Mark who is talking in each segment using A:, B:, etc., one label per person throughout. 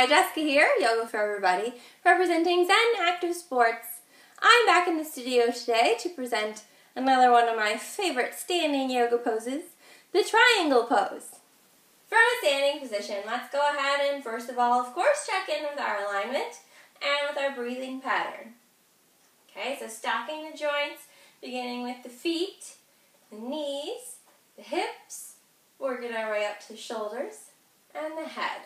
A: Hi, Jessica here, Yoga for Everybody, representing Zen Active Sports. I'm back in the studio today to present another one of my favorite standing yoga poses, the triangle pose. From a standing position, let's go ahead and first of all, of course, check in with our alignment and with our breathing pattern. Okay, so stacking the joints, beginning with the feet, the knees, the hips, working our way up to the shoulders, and the head.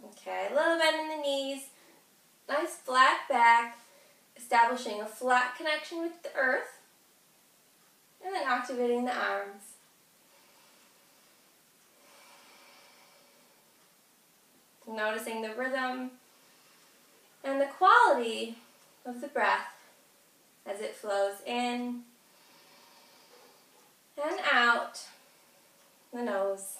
A: Okay, a little bend in the knees, nice flat back, establishing a flat connection with the earth, and then activating the arms. Noticing the rhythm and the quality of the breath as it flows in and out the nose.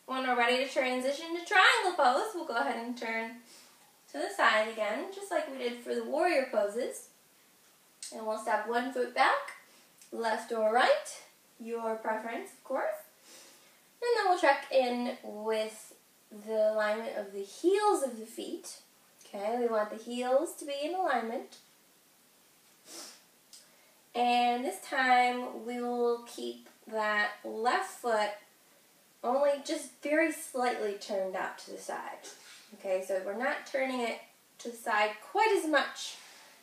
A: When we're ready to transition to triangle pose, we'll go ahead and turn to the side again, just like we did for the warrior poses. And we'll step one foot back, left or right, your preference, of course. And then we'll check in with the alignment of the heels of the feet. Okay, we want the heels to be in alignment. And this time we will keep that left foot only just very slightly turned out to the side. Okay, so we're not turning it to the side quite as much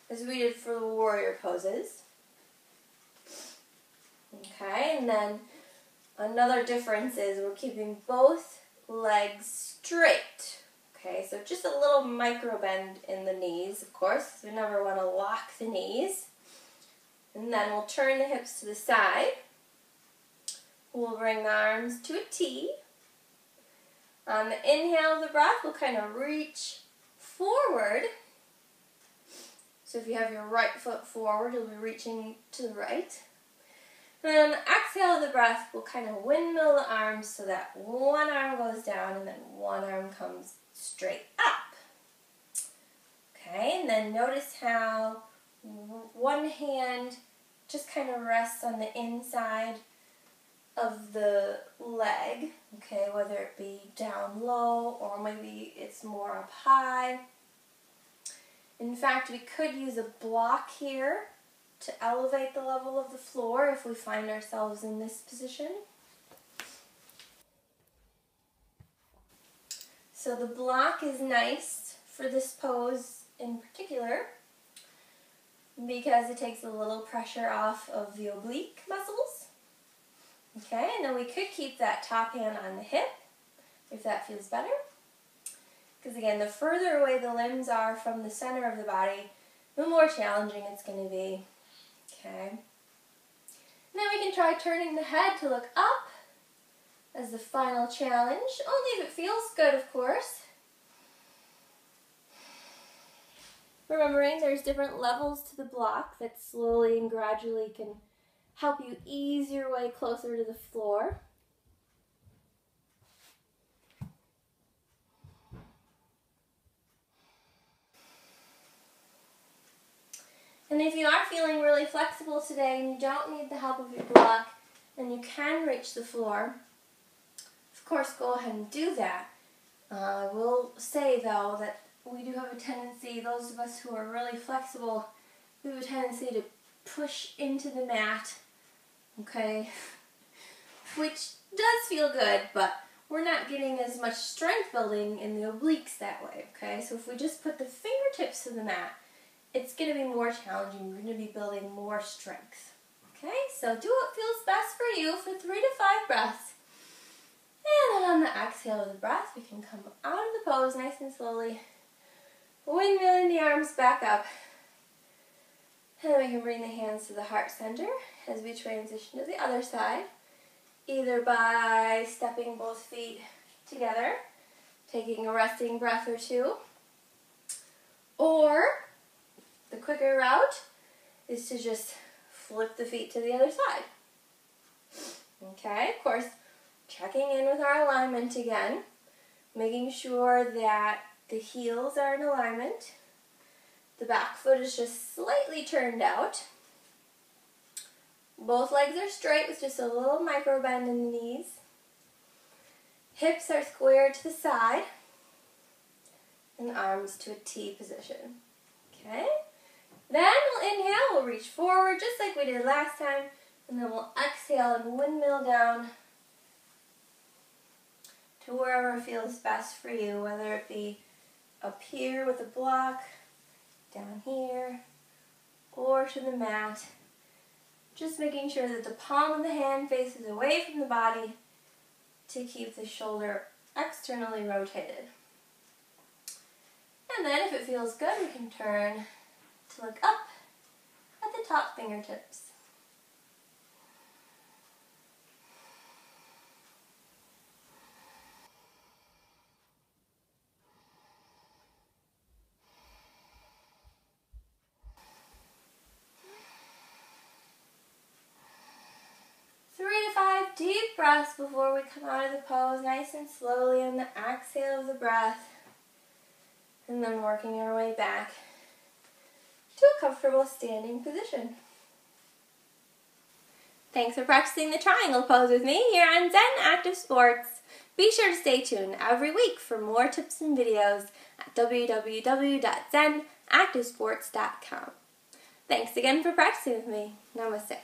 A: as we did for the warrior poses. Okay, and then another difference is we're keeping both legs straight. Okay, so just a little micro bend in the knees, of course. We never want to lock the knees. And then we'll turn the hips to the side. We'll bring the arms to a T. On the inhale of the breath, we'll kind of reach forward. So if you have your right foot forward, you'll be reaching to the right. And then on the exhale of the breath, we'll kind of windmill the arms so that one arm goes down and then one arm comes straight up. Okay, and then notice how one hand just kind of rests on the inside of the leg, okay, whether it be down low or maybe it's more up high. In fact, we could use a block here to elevate the level of the floor if we find ourselves in this position. So the block is nice for this pose in particular because it takes a little pressure off of the oblique muscles. Okay, and then we could keep that top hand on the hip if that feels better. Because again, the further away the limbs are from the center of the body, the more challenging it's going to be. Okay. And then we can try turning the head to look up as the final challenge, only if it feels good, of course. Remembering there's different levels to the block that slowly and gradually can help you ease your way closer to the floor. And if you are feeling really flexible today and you don't need the help of your block and you can reach the floor, of course go ahead and do that. I will say though that we do have a tendency, those of us who are really flexible, we have a tendency to push into the mat, okay, which does feel good, but we're not getting as much strength building in the obliques that way, okay? So if we just put the fingertips to the mat, it's going to be more challenging. We're going to be building more strength. Okay, so do what feels best for you for 3 to 5 breaths. And then on the exhale of the breath, we can come out of the pose nice and slowly, windmilling the arms back up. And then we can bring the hands to the heart center as we transition to the other side, either by stepping both feet together, taking a resting breath or two, or the quicker route is to just flip the feet to the other side. Okay, of course, checking in with our alignment again, making sure that the heels are in alignment, The back foot is just slightly turned out. Both legs are straight with just a little micro bend in the knees. Hips are squared to the side. And arms to a T position. Okay? Then we'll inhale, we'll reach forward just like we did last time. And then we'll exhale and windmill down to wherever feels best for you, whether it be up here with a block, down here, or to the mat. Just making sure that the palm of the hand faces away from the body to keep the shoulder externally rotated. And then if it feels good, we can turn to look up at the top fingertips. Deep breaths before we come out of the pose, nice and slowly on the exhale of the breath, and then working our way back to a comfortable standing position. Thanks for practicing the triangle pose with me here on Zen Active Sports. Be sure to stay tuned every week for more tips and videos at www.zenactivesports.com. Thanks again for practicing with me. Namaste.